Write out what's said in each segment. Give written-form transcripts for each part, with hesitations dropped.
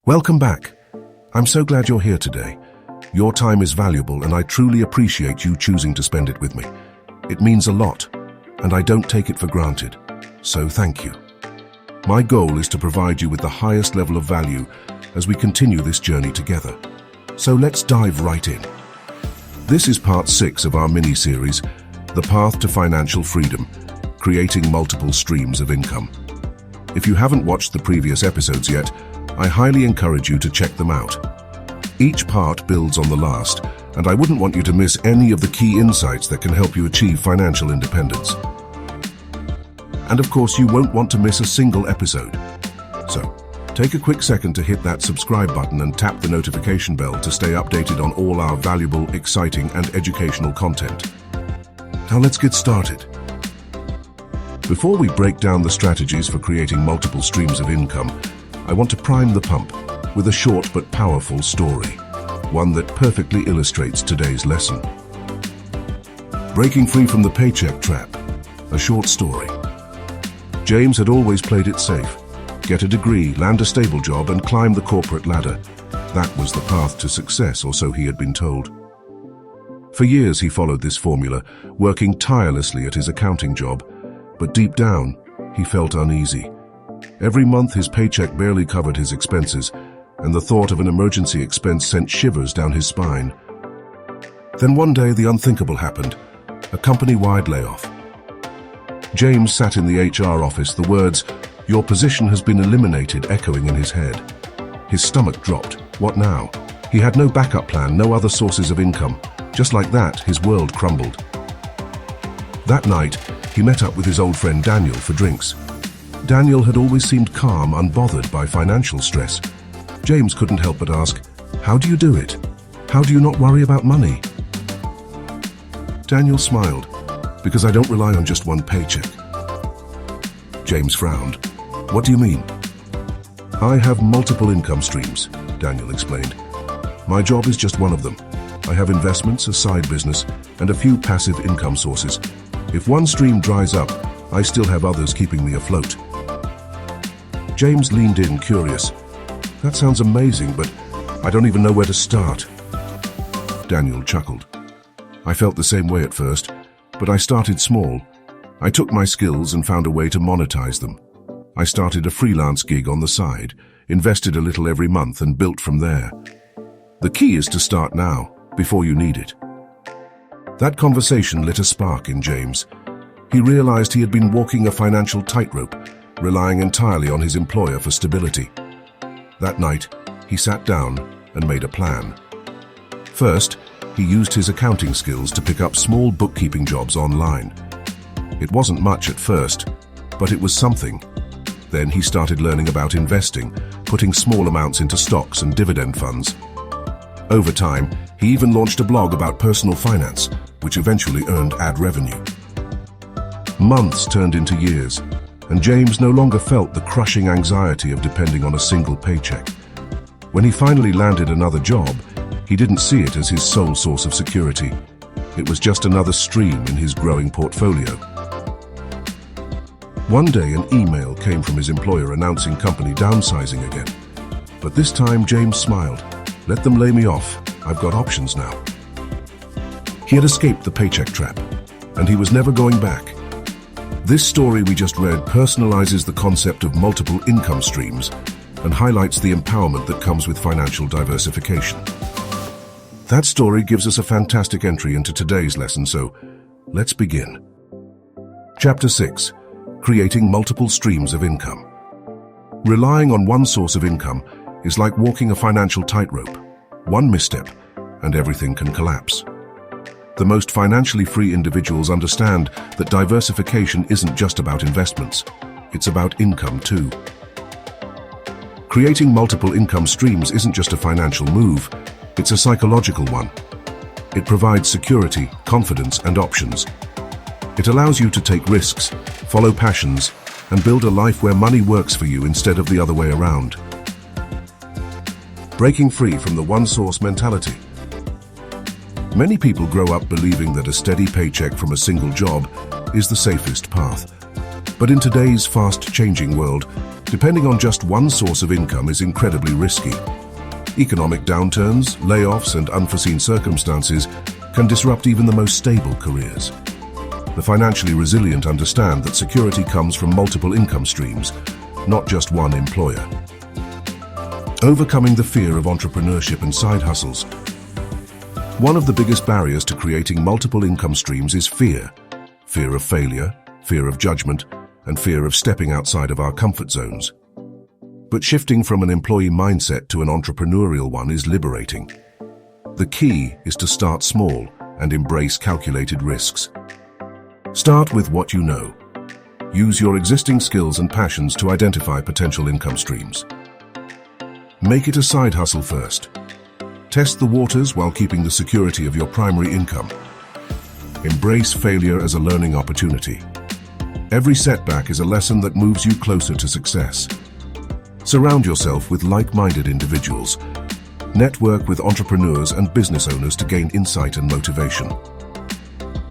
Welcome back. I'm so glad you're here today. Your time is valuable and I truly appreciate you choosing to spend it with me. It means a lot, and I don't take it for granted. So thank you. My goal is to provide you with the highest level of value as we continue this journey together. So let's dive right in. This is part 6 of our mini-series, The Path to Financial Freedom, Creating Multiple Streams of Income. If you haven't watched the previous episodes yet, I highly encourage you to check them out. Each part builds on the last, and I wouldn't want you to miss any of the key insights that can help you achieve financial independence. And of course, you won't want to miss a single episode. So, take a quick second to hit that subscribe button and tap the notification bell to stay updated on all our valuable, exciting, and educational content. Now let's get started. Before we break down the strategies for creating multiple streams of income, I want to prime the pump with a short but powerful story, one that perfectly illustrates today's lesson. Breaking free from the paycheck trap, a short story. James had always played it safe. Get a degree, land a stable job, and climb the corporate ladder. That was the path to success, or so he had been told. For years he followed this formula, working tirelessly at his accounting job, but deep down, he felt uneasy. Every month his paycheck barely covered his expenses, and the thought of an emergency expense sent shivers down his spine. Then one day the unthinkable happened, a company-wide layoff. James sat in the HR office, the words, "Your position has been eliminated," echoing in his head. His stomach dropped. What now? He had no backup plan, no other sources of income. Just like that, his world crumbled. That night, he met up with his old friend Daniel for drinks. Daniel had always seemed calm, unbothered by financial stress. James couldn't help but ask, "How do you do it? How do you not worry about money?" Daniel smiled, "Because I don't rely on just one paycheck." James frowned. "What do you mean?" "I have multiple income streams," Daniel explained. "My job is just one of them. I have investments, a side business, and a few passive income sources. If one stream dries up, I still have others keeping me afloat." James leaned in, curious. "That sounds amazing, but I don't even know where to start." Daniel chuckled. "I felt the same way at first, but I started small. I took my skills and found a way to monetize them. I started a freelance gig on the side, invested a little every month, and built from there. The key is to start now, before you need it." That conversation lit a spark in James. He realized he had been walking a financial tightrope, relying entirely on his employer for stability. That night, he sat down and made a plan. First, he used his accounting skills to pick up small bookkeeping jobs online. It wasn't much at first, but it was something. Then he started learning about investing, putting small amounts into stocks and dividend funds. Over time, he even launched a blog about personal finance, which eventually earned ad revenue. Months turned into years, and James no longer felt the crushing anxiety of depending on a single paycheck. When he finally landed another job, he didn't see it as his sole source of security. It was just another stream in his growing portfolio. One day, an email came from his employer announcing company downsizing again. But this time, James smiled. "Let them lay me off. I've got options now." He had escaped the paycheck trap, and he was never going back. This story we just read personalizes the concept of multiple income streams and highlights the empowerment that comes with financial diversification. That story gives us a fantastic entry into today's lesson, so let's begin. Chapter 6. Creating multiple streams of income. Relying on one source of income is like walking a financial tightrope. One misstep, and everything can collapse. The most financially free individuals understand that diversification isn't just about investments, it's about income too. Creating multiple income streams isn't just a financial move, it's a psychological one. It provides security, confidence, and options. It allows you to take risks, follow passions, and build a life where money works for you instead of the other way around. Breaking free from the one-source mentality. Many people grow up believing that a steady paycheck from a single job is the safest path. But in today's fast-changing world, Depending on just one source of income is incredibly risky. Economic downturns, layoffs, and unforeseen circumstances can disrupt even the most stable careers. The financially resilient understand that security comes from multiple income streams, not just one employer. Overcoming the fear of entrepreneurship and side hustles. One of the biggest barriers to creating multiple income streams is fear. Fear of failure, fear of judgment, and fear of stepping outside of our comfort zones. But shifting from an employee mindset to an entrepreneurial one is liberating. The key is to start small and embrace calculated risks. Start with what you know. Use your existing skills and passions to identify potential income streams. Make it a side hustle first. Test the waters while keeping the security of your primary income. Embrace failure as a learning opportunity. Every setback is a lesson that moves you closer to success. Surround yourself with like-minded individuals. Network with entrepreneurs and business owners to gain insight and motivation.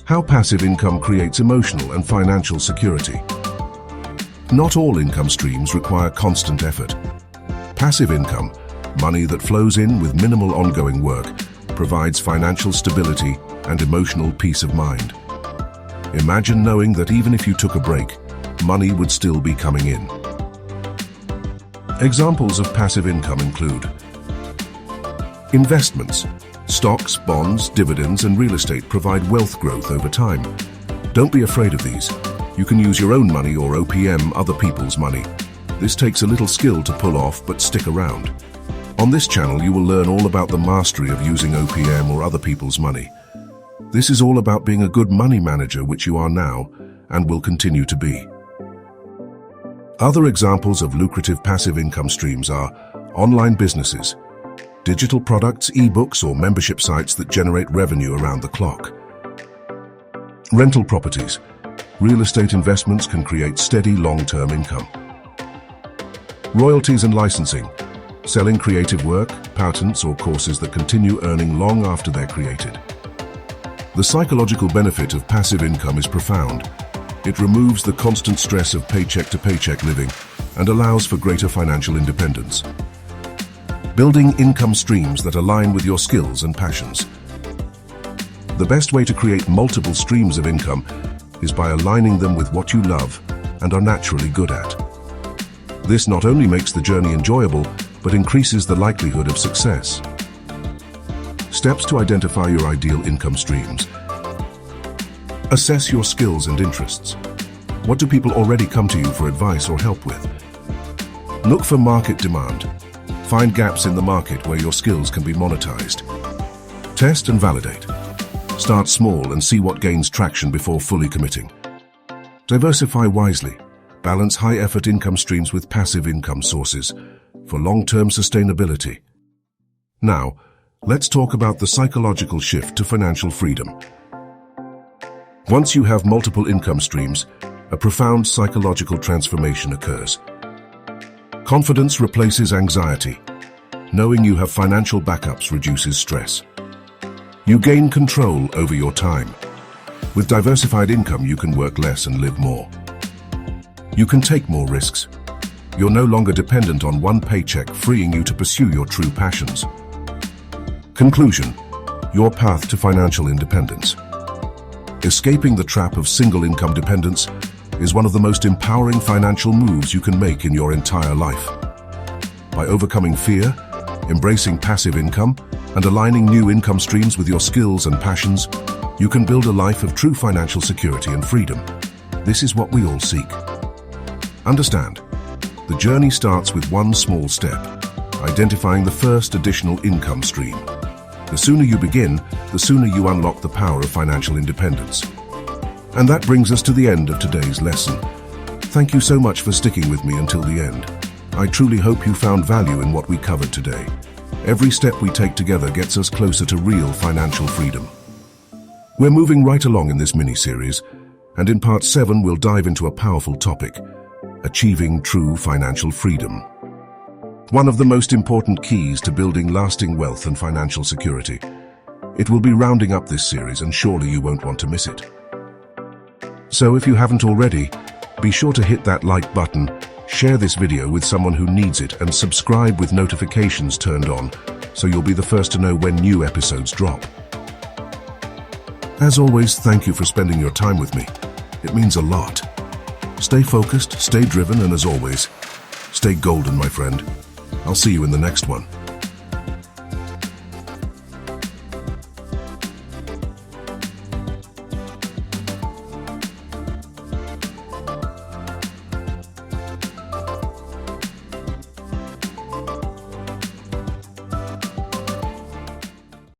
How passive income creates emotional and financial security. Not all income streams require constant effort. Passive income, money that flows in with minimal ongoing work, provides financial stability and emotional peace of mind. Imagine knowing that even if you took a break, money would still be coming in. Examples of passive income include investments. Stocks, bonds, dividends, and real estate provide wealth growth over time. Don't be afraid of these. You can use your own money or OPM other people's money. This takes a little skill to pull off, but stick around. On this channel, you will learn all about the mastery of using OPM or other people's money. This is all about being a good money manager, which you are now and will continue to be. Other examples of lucrative passive income streams are online businesses, digital products, ebooks, or membership sites that generate revenue around the clock. Rental properties. Real estate investments can create steady long-term income. Royalties and licensing. Selling creative work, patents, or courses that continue earning long after they're created. The psychological benefit of passive income is profound. It removes the constant stress of paycheck to paycheck living and allows for greater financial independence. Building income streams that align with your skills and passions. The best way to create multiple streams of income is by aligning them with what you love and are naturally good at. This not only makes the journey enjoyable, but increases the likelihood of success. Steps to identify your ideal income streams. Assess your skills and interests. What do people already come to you for advice or help with? Look for market demand. Find gaps in the market where your skills can be monetized. Test and validate. Start small and see what gains traction before fully committing. Diversify wisely. Balance high-effort income streams with passive income sources for long-term sustainability. Now, let's talk about the psychological shift to financial freedom. Once you have multiple income streams, a profound psychological transformation occurs. Confidence replaces anxiety. Knowing you have financial backups reduces stress. You gain control over your time. With diversified income, you can work less and live more. You can take more risks. You're no longer dependent on one paycheck, freeing you to pursue your true passions. Conclusion: your path to financial independence. Escaping the trap of single income dependence is one of the most empowering financial moves you can make in your entire life. By overcoming fear, embracing passive income, and aligning new income streams with your skills and passions, you can build a life of true financial security and freedom. This is what we all seek. Understand, the journey starts with one small step: identifying the first additional income stream. The sooner you begin, the sooner you unlock the power of financial independence. And that brings us to the end of today's lesson. Thank you so much for sticking with me until the end. I truly hope you found value in what we covered today. Every step we take together gets us closer to real financial freedom. We're moving right along in this mini-series, and in part 7 we'll dive into a powerful topic: achieving true financial freedom. One of the most important keys to building lasting wealth and financial security. It will be rounding up this series, and surely you won't want to miss it. So if you haven't already, be sure to hit that like button, Share this video with someone who needs it and subscribe with notifications turned on so you'll be the first to know when new episodes drop. As always, thank you for spending your time with me. It means a lot. Stay focused, stay driven, and as always, stay golden, my friend. I'll see you in the next one.